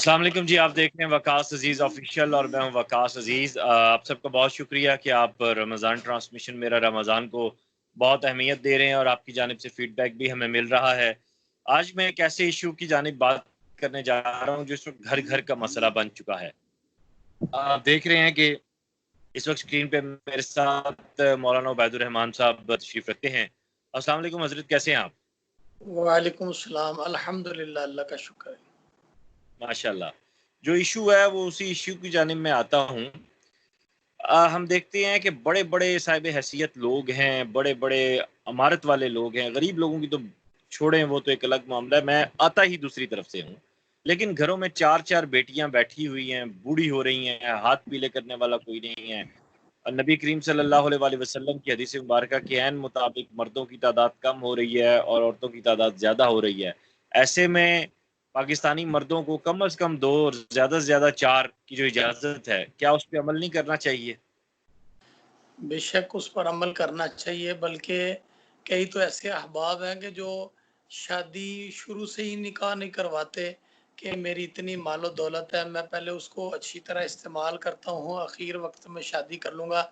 अस्सलाम वालेकुम जी। आप देख रहे हैं वकास अजीज़ ऑफिशियल और मैं हूं वकास अजीज़। आप सबका बहुत शुक्रिया कि आप रमज़ान ट्रांसमिशन मेरा रमज़ान को बहुत अहमियत दे रहे हैं और आपकी जानिब से फीडबैक भी हमें मिल रहा है। आज मैं एक ऐसे इशू की जानिब बात करने जा रहा हूं जो इस वक्त घर घर का मसला बन चुका है। आप देख रहे हैं कि इस वक्त स्क्रीन पे मेरे साथ मौलाना उबैदुर रहमान साहब तशरीफ रखते हैं। अस्सलाम वालेकुम हजरत, कैसे हैं आप? वालेकुम सलाम, अल्हम्दुलिल्लाह, अल्लाह का शुक्र है। माशाल्लाह। जो इशू है वो उसी इशू की जानिब मैं आता हूँ। हम देखते हैं कि बड़े-बड़े साहिब हैसियत लोग हैं, बड़े-बड़े अमारत वाले लोग हैं, गरीब लोगों की तो छोड़ें, वो तो एक अलग मामला है, मैं आता ही दूसरी तरफ से हूँ। लेकिन घरों में 4-4 बेटियाँ बैठी हुई हैं, बूढ़ी हो रही हैं, हाथ पीले करने वाला कोई नहीं है। नबी करीम सल्लल्लाहु अलैहि वसल्लम की हदीस मुबारका के ऐन मुताबिक मर्दों की तादाद कम हो रही है और औरतों की तादाद ज़्यादा हो रही है। ऐसे में पाकिस्तानी मर्दों को कम से कम 2 और ज़्यादा से ज़्यादा 4 की जो इजाज़त है, क्या उस पे अमल नहीं करना चाहिए? बेशक उस पर अमल करना चाहिए, बल्कि कई तो ऐसे अहबाब हैं कि जो शादी शुरू से ही निकाह नहीं करवाते कि मेरी इतनी मालो दौलत है, मैं पहले उसको अच्छी तरह इस्तेमाल करता हूँ, आखिर वक्त में शादी कर लूँगा।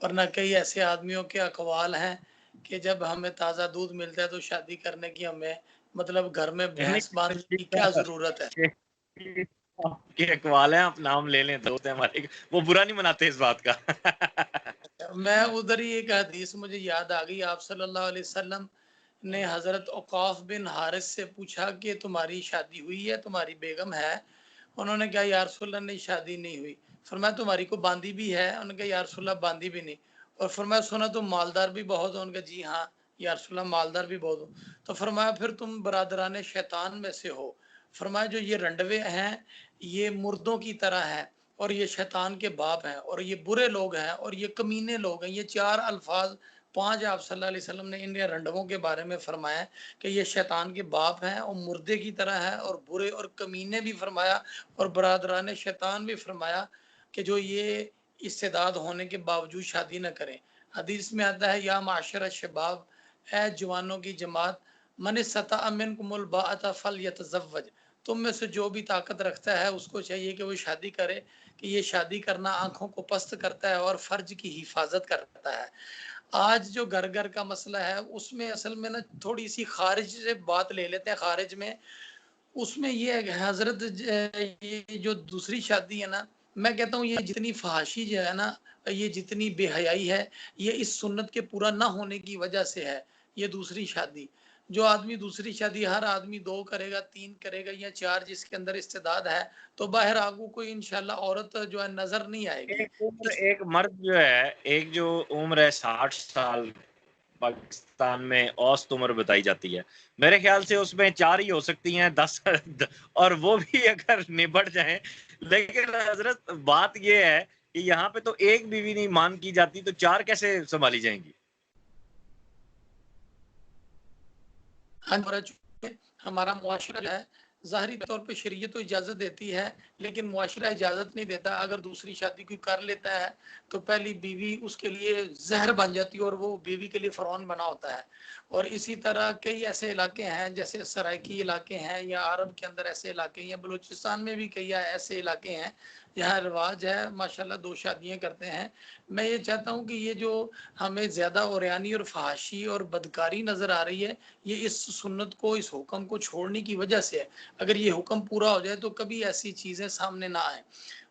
वरना कई ऐसे आदमियों के अकवाल हैं कि जब हमें ताज़ा दूध मिलता है तो शादी करने की हमें मतलब घर में नहीं, भैंस बांधने की क्या नहीं, ज़रूरत है। आपके इकबाल हैं, आप नाम ले लें, दोस्त हैं हमारे, वो बुरा नहीं मनाते इस बात का। मैं उधर ही एक हदीस मुझे याद आ गई, आप सल्लल्लाहु अलैहि वसल्लम ने हज़रत औकाफ बिन हारिस से पूछा कि तुम्हारी शादी हुई है, तुम्हारी बेगम है? उन्होंने कहा या रसूलल्लाह नहीं, शादी नहीं हुई। फरमाया तुम्हारी को बांदी भी है? उन्होंने कहा या रसूलल्लाह बांदी भी नहीं। और फरमाया सुना तुम मालदार भी बहुत हो? उन्होंने कहा जी हाँ या रसूलल्लाह मालदार भी बहुत हो। तो फरमाया फिर तुम बरादरान शैतान में से हो। फरमाया जो ये रंडवे हैं ये मुर्दों की तरह हैं और ये शैतान के बाप हैं और ये बुरे लोग हैं और ये कमीने लोग हैं। ये 4 अल्फाज 5 आप सल्लल्लाहु अलैहि वसल्लम ने इन रंडवों के बारे में फरमाया कि ये शैतान के बाप हैं और मुर्दे की तरह है और बुरे और कमीने भी फरमाया और बरादरान शैतान भी फरमाया कि जो ये इस्तेदाद होने के बावजूद शादी न करें। हदीस में आता है या माशर शबाब, ए जवानों की जमात, मन इस्तता मिनकुमुल बाअता फलयतज़व्वज, तुम में से जो भी ताकत रखता है उसको चाहिए कि वो शादी करे, कि ये शादी करना आंखों को पस्त करता है और फर्ज की हिफाजत करता है। आज जो घर घर का मसला है उसमें असल में ना थोड़ी सी खारिज से बात ले लेते हैं। खारिज में उसमें ये है कि हजरत ये जो दूसरी शादी है ना, मैं कहता हूँ ये जितनी फहाशी जो है ना, ये जितनी बेहयाई है, ये इस सुन्नत के पूरा ना होने की वजह से है। ये दूसरी शादी, जो आदमी दूसरी शादी हर आदमी 2 करेगा, 3 करेगा या 4 जिसके अंदर इस्तेदाद है, तो बाहर आगू कोई इंशाल्लाह औरत जो है नजर नहीं आएगी। इस एक मर्द जो है, एक जो उम्र है 60 साल, पाकिस्तान में औसत उम्र बताई जाती है। मेरे ख्याल से उसमें 4 ही हो सकती हैं, 10 और वो भी अगर निबट जाएँ। लेकिन हज़रत बात ये है कि यहाँ पे तो एक बीवी नहीं मान की जाती, तो 4 कैसे सँभाली जाएँगी? हाँ, हमारा मुआशरा जो है ज़ाहिरी तौर पे शरीयत तो इजाज़त देती है, लेकिन मुआशरा इजाज़त नहीं देता। अगर दूसरी शादी कोई कर लेता है, तो पहली बीवी उसके लिए ज़हर बन जाती है और वो बीवी के लिए फ़िरौन बना होता है। और इसी तरह कई ऐसे इलाके हैं, जैसे सराइकी इलाके हैं या अरब के अंदर ऐसे इलाके हैं, बलूचिस्तान में भी कई ऐसे इलाके हैं, जहाँ रिवाज है माशाल्लाह 2 शादियाँ करते हैं। मैं ये चाहता हूँ कि ये जो हमें ज़्यादा औरयानी और फ़हाशी और बदकारी नज़र आ रही है, ये इस सुन्नत को, इस हुक्म को छोड़ने की वजह से है। अगर ये हुक्म पूरा हो जाए तो कभी ऐसी चीज़ें सामने ना आए।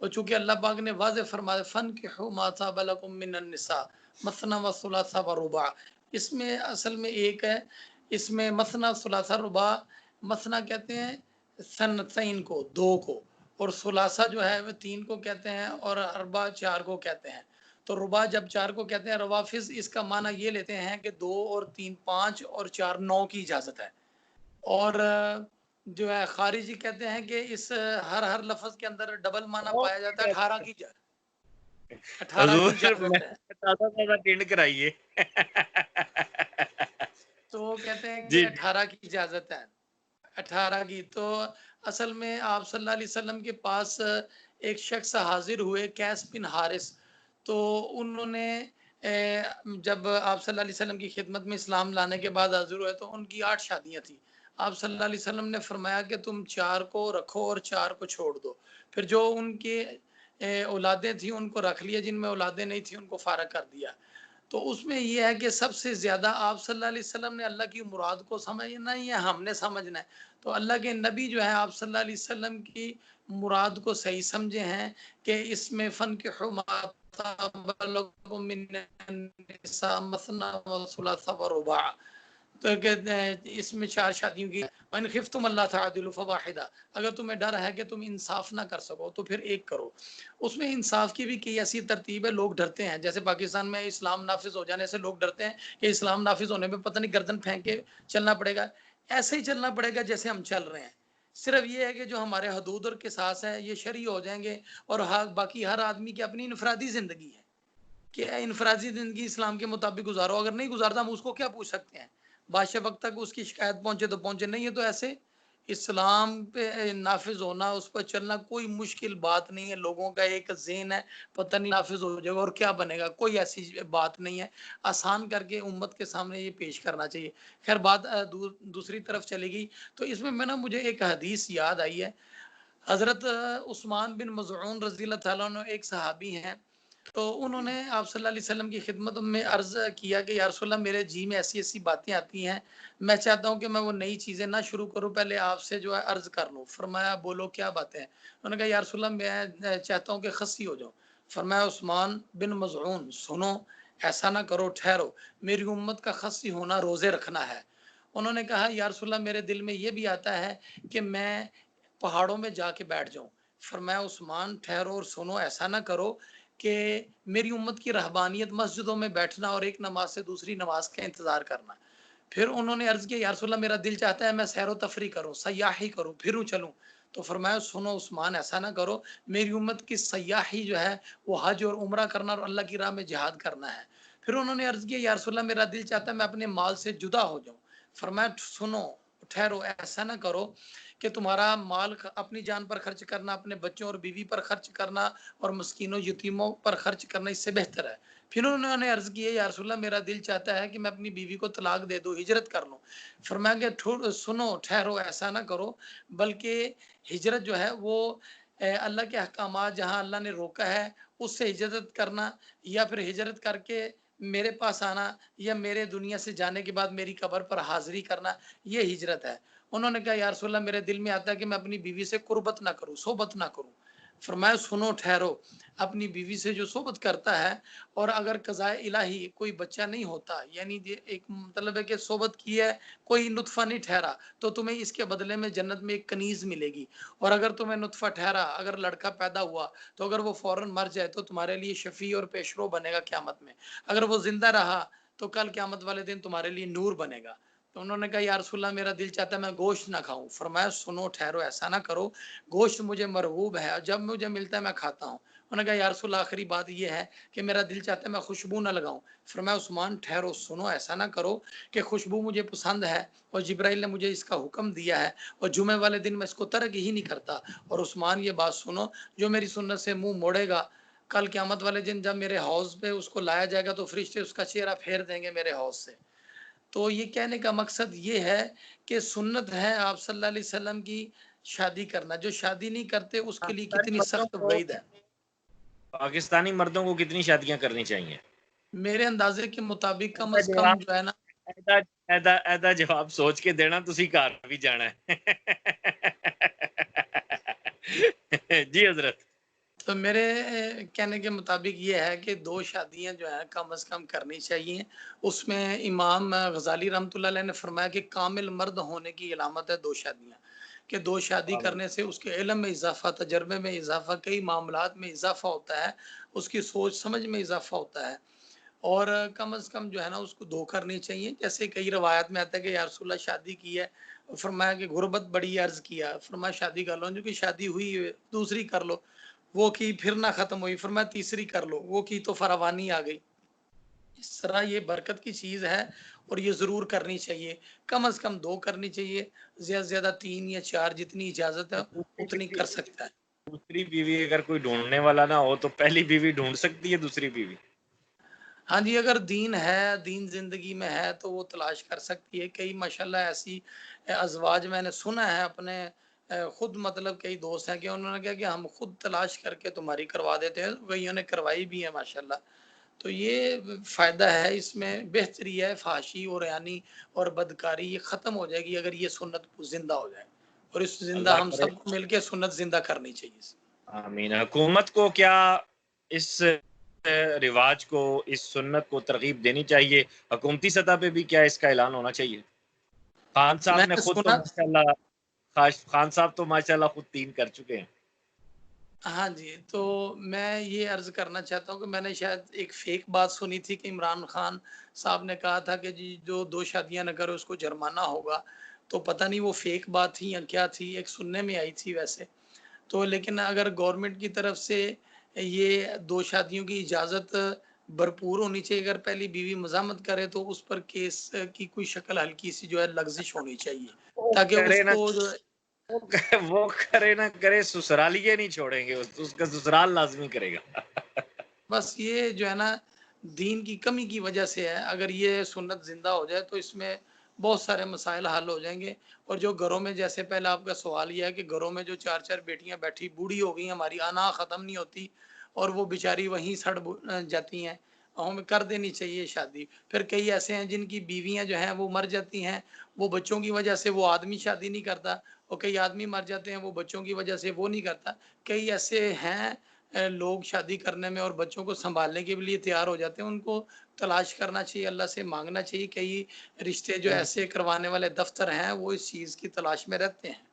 और चूंकि अल्लाह पाक ने वाज़ेह फरमाया फन्किहू मा ताब लकुम मिनन निसा मसना व सुलासा व रुबा। इसमें असल में एक है, इसमें मसना सुलासा रुबा, मसना कहते हैं सनतैन को, 2 को, और सुलासा जो है वो 3 को कहते हैं और अरबा 4 को कहते हैं। तो रुबा जब 4 को कहते हैं, रवाफिज इसका माना ये लेते हैं कि 2 और 3 5 और 4 9 की इजाज़त है। और जो है खारिजी कहते हैं कि इस हर लफ्ज़ के अंदर डबल माना वो पाया जाता है, 18 की हुज़ूर मैं इजाज़त है। ताज़ा-ताज़ा टिंड कराइए। तो वो कहते हैं कि जी, जी। 18 की इजाज़त है, 18 की। तो असल में आप सल्लल्लाहु अलैहि वसल्लम के पास एक शख्स हाज़िर हुए, कैस बिन हारिस। तो उन्होंने जब आप सल्लल्लाहु अलैहि वसल्लम की खिदमत में इस्लाम लाने के बाद हाज़िर हुए तो उनकी 8 शादियाँ थी। आप सल्लल्लाहु अलैहि वसल्लम ने फरमाया कि तुम 4 को रखो और 4 को छोड़ दो। फिर जो उनके औलादें थी उनको रख लिया, जिनमें औलादें नहीं थी उनको फ़ारग कर दिया। तो उसमें ये है कि सबसे ज़्यादा आप सल्लल्लाहु अलैहि वसल्लम ने अल्लाह की मुराद को समझना ही है, हमने समझना है। तो अल्लाह के नबी जो है आप सल्लल्लाहु अलैहि वसल्लम की मुराद को सही समझे हैं कि इसमें फन्किहू मा ताब लकुम मिनन निसा मसना व सुलासा व रुबा। तो कहते हैं इसमें 4 शादियों की वन खिफ्तुम अल्लाह तअदिलु फवाहिदा, अगर तुम्हें डर है कि तुम इंसाफ ना कर सको तो फिर एक करो। उसमें इंसाफ की भी कई ऐसी तरतीब है, लोग डरते हैं, जैसे पाकिस्तान में इस्लाम नाफिज हो जाने से लोग डरते हैं कि इस्लाम नाफिज होने पे पता नहीं गर्दन फेंक के चलना पड़ेगा। ऐसे ही चलना पड़ेगा जैसे हम चल रहे हैं। सिर्फ ये है कि जो हमारे हदूद और किसास है ये शरई हो जाएंगे, और बाकी हर आदमी की अपनी इनफरादी जिंदगी है कि इनफरादी जिंदगी इस्लाम के मुताबिक गुजारो, अगर नहीं गुजारता हम उसको क्या पूछ सकते हैं। बादशाह वक्त तक उसकी शिकायत पहुंचे तो पहुंचे, नहीं है तो ऐसे इस्लाम पे नाफिज होना, उस पर चलना कोई मुश्किल बात नहीं है। लोगों का एक ज़हन है पता नहीं नाफिज हो जाएगा और क्या बनेगा, कोई ऐसी बात नहीं है। आसान करके उम्मत के सामने ये पेश करना चाहिए। खैर बात दूसरी तरफ चलेगी तो इसमें मैं ना मुझे एक हदीस याद आई है। हज़रत उस्मान बिन मज़ऊन रज़ी अल्लाह ताला अन्हु एक सहाबी हैं। तो उन्होंने आप सल्लल्लाहु अलैहि वसल्लम की खिदमत में अर्ज़ किया कि या रसूल अल्लाह मेरे जी में ऐसी-ऐसी बातें आती हैं, मैं चाहता हूँ कि मैं वो नई चीज़ें ना शुरू करूँ, पहले आपसे जो है अर्ज़ कर लूँ। फरमाया बोलो क्या बातें हैं? उन्होंने कहा या रसूल अल्लाह मैं चाहता हूँ कि खस्सी हो जाऊँ। फरमाया उस्मान बिन मज़ऊन सुनो, ऐसा ना करो, ठहरो, मेरी उम्मत का खस्सी होना रोज़े रखना है। उन्होंने कहा या रसूल अल्लाह मेरे दिल में ये भी आता है कि मैं पहाड़ों में जाके बैठ जाऊँ। फरमाया उस्मान ठहरो और सुनो, ऐसा ना करो कि मेरी उम्मत की रहबानियत मस्जिदों में बैठना और एक नमाज से दूसरी नमाज का इंतज़ार करना। फिर उन्होंने अर्ज़ किया या रसूल अल्लाह मेरा दिल चाहता है मैं सैर व तफरी करूँ, सयाही करूँ, फिरूँ चलूँ। तो फरमाया सुनो उस्मान ऐसा ना करो, मेरी उम्मत की सयाही जो है वो हज और उम्रा करना और अल्लाह की राह में जिहाद करना है। फिर उन्होंने अर्ज़ किया या रसूल अल्लाह मेरा दिल चाहता है मैं अपने माल से जुदा हो जाऊँ। फरमाया सुनो, ठहरो, ऐसा ना करो कि तुम्हारा माल अपनी जान पर खर्च करना, अपने बच्चों और बीवी पर खर्च करना और मस्कीनों यतीमों पर खर्च करना इससे बेहतर है। फिर उन्होंने अर्ज़ की या रसूल अल्लाह मेरा दिल चाहता है कि मैं अपनी बीवी को तलाक दे दूँ, हिजरत कर लूँ। फरमाया कि सुनो, ठहरो, ऐसा ना करो, बल्कि हिजरत जो है वो अल्लाह के अहकामात जहाँ अल्लाह ने रोका है उससे हिजरत करना, या फिर हिजरत करके मेरे पास आना, या मेरे दुनिया से जाने के बाद मेरी कब्र पर हाज़िरी करना, ये हिजरत है। उन्होंने कहा या रसूल अल्लाह मेरे दिल में आता है कि मैं अपनी बीवी से कुर्बत ना करूँ, सोबत ना करूँ। फरमाया सुनो, ठहरो, अपनी बीवी से जो सोबत करता है और अगर कज़ाए इलाही कोई बच्चा नहीं होता, यानी ये एक मतलब है कि सोबत की है, कोई नुतफ़ा नहीं ठहरा, तो तुम्हें इसके बदले में जन्नत में एक कनीज़ मिलेगी। और अगर तुम्हें नुतफ़ा ठहरा, अगर लड़का पैदा हुआ, तो अगर वो फ़ौरन मर जाए तो तुम्हारे लिए शफ़ी और पेशरो बनेगा क़यामत में। अगर वो ज़िंदा रहा तो कल क़यामत वाले दिन तुम्हारे लिए नूर बनेगा। तो उन्होंने कहा या रसूल अल्लाह मेरा दिल चाहता है मैं गोश्त ना खाऊँ। फरमाया सुनो, ठहरो, ऐसा ना करो, गोश्त मुझे मरगूब है, जब मुझे मिलता है मैं खाता हूँ। उन्होंने कहा या रसूल अल्लाह आखिरी बात ये है कि मेरा दिल चाहता है मैं खुशबू ना लगाऊँ। फरमाया उस्मान ठहरो, सुनो, ऐसा ना करो कि खुशबू मुझे पसंद है और जिब्राइल ने मुझे इसका हुक्म दिया है और जुमे वाले दिन मैं इसको तर्क ही नहीं करता। और उस्मान ये बात सुनो, जो मेरी सुन्नत से मुँह मोड़ेगा, कल क़यामत वाले दिन जब मेरे हौज़ पे उसको लाया जाएगा तो फरिश्ते उसका चेहरा फेर देंगे मेरे हौज़ से। तो ये कहने का मकसद ये है कि सुन्नत है आप सल्लल्लाहु अलैहि वसल्लम की शादी करना, जो शादी नहीं करते उसके लिए पाकिस्तानी कितनी मर्दों सख्त को वईद है। पाकिस्तानी मर्दों को कितनी शादियां करनी चाहिए? मेरे अंदाजे के मुताबिक कम ऐदा अज कम जवाब जो है ना, ऐदा ऐदा ऐदा जवाब सोच के देना, तुसी घर भी जाना है। जी हजरत। तो मेरे कहने के मुताबिक ये है कि 2 शादियाँ जो हैं कम अज़ कम करनी चाहिए। उसमें इमाम गज़ाली रहमतुल्लाह अलैह ने फरमाया कि कामिल मर्द होने की अलामत है 2 शादियाँ, कि 2 शादी करने से उसके इल्म में इज़ाफ़ा, तजर्बे में इज़ाफ़ा, कई मामलात में इज़ाफ़ा होता है, उसकी सोच समझ में इज़ाफ़ा होता है। और कम अज़ कम जो है ना उसको 2 करनी चाहिए। जैसे कई रवायत में आता है कि या रसूल अल्लाह शादी की है, फरमाया कि गुर्बत बड़ी अर्ज़ किया, फरमाया शादी कर लो, जो कि शादी हुई है दूसरी कर लो। वो की फिर ना ख़त्म हुई, फरमाया तीसरी कर लो, वो की तो फरावानी आ गई। इस तरह ये बरकत की चीज़ है और ये ज़रूर करनी चाहिए। कम अज़ कम 2 करनी चाहिए, ज़्यादा से ज़्यादा 3 या 4 जितनी इजाज़त है दूसरी उतनी बीवी कर सकता है। दूसरी बीवी अगर कोई ढूँढने वाला ना हो तो पहली बीवी ढूँढ सकती है दूसरी बीवी? हाँ जी, अगर दीन है, दीन ज़िंदगी में है तो वो तलाश कर सकती है। कई माशाअल्लाह ऐसी अज़वाज मैंने सुना है अपने खुद मतलब कई दोस्त हैं कि उन्होंने कहा कि हम खुद तलाश करके तुम्हारी करवा देते हैं, कईयों ने करवाई भी है माशाल्लाह। तो ये फ़ायदा है इसमें, बेहतरी है, फ़ाहशी और यानी और बदकारी ये ख़त्म हो जाएगी अगर ये सुन्नत ज़िंदा हो जाए, और इस ज़िंदा अल्लाह हम करे। सबको मिलके सुन्नत ज़िंदा करनी चाहिए। आमीन। हुकूमत को क्या इस रिवाज को, इस सुन्नत को तरगीब देनी चाहिए? हुकूमती सतह पे भी क्या इसका ऐलान होना चाहिए? खान साहब ने मैंने खुद तो सुना माशाल्लाह, खान साहब तो माशाल्लाह खुद 3 कर चुके हैं। हाँ जी, तो मैं ये अर्ज़ करना चाहता हूँ कि मैंने शायद एक फ़ेक बात सुनी थी कि इमरान खान साहब ने कहा था कि जी जो 2 शादियाँ ना करे उसको जुर्माना होगा। तो पता नहीं वो फ़ेक बात थी या क्या थी, एक सुनने में आई थी वैसे। तो लेकिन अगर गवर्नमेंट की तरफ से ये 2 शादियों की इजाज़त भरपूर होनी चाहिए, अगर पहली बीवी मज़ामत करे तो उस पर केस की कोई शक्ल हल्की-सी जो है लग़ज़िश होनी चाहिए, वो ताकि करे ना उसको जो वो करे ना करे, ससुरालिये नहीं छोड़ेंगे, उसका ससुराल लाज़मी करेगा। बस ये जो है ना दीन की कमी की वजह से है। अगर ये सुन्नत ज़िंदा हो जाए तो इसमें बहुत सारे मसाइल हल हो जाएँगे। और जो घरों में, जैसे पहले आपका सवाल ये है कि घरों में जो 4-4 बेटियाँ बैठी बूढ़ी हो गई, हमारी अना ख़त्म नहीं होती और वो बेचारी वहीं जाती हैं। हमें कर देनी चाहिए शादी। फिर कई ऐसे हैं जिनकी बीवियाँ जो हैं वो मर जाती हैं, वो बच्चों की वजह से वो आदमी शादी नहीं करता, और कई आदमी मर जाते हैं वो बच्चों की वजह से वो नहीं करता। कई ऐसे हैं लोग शादी करने में और बच्चों को सँभालने के लिए तैयार हो जाते हैं, उनको तलाश करना चाहिए, अल्लाह से माँगना चाहिए। कई रिश्ते जो ऐसे करवाने वाले दफ़्तर हैं, वो इस चीज़ की तलाश में रहते हैं।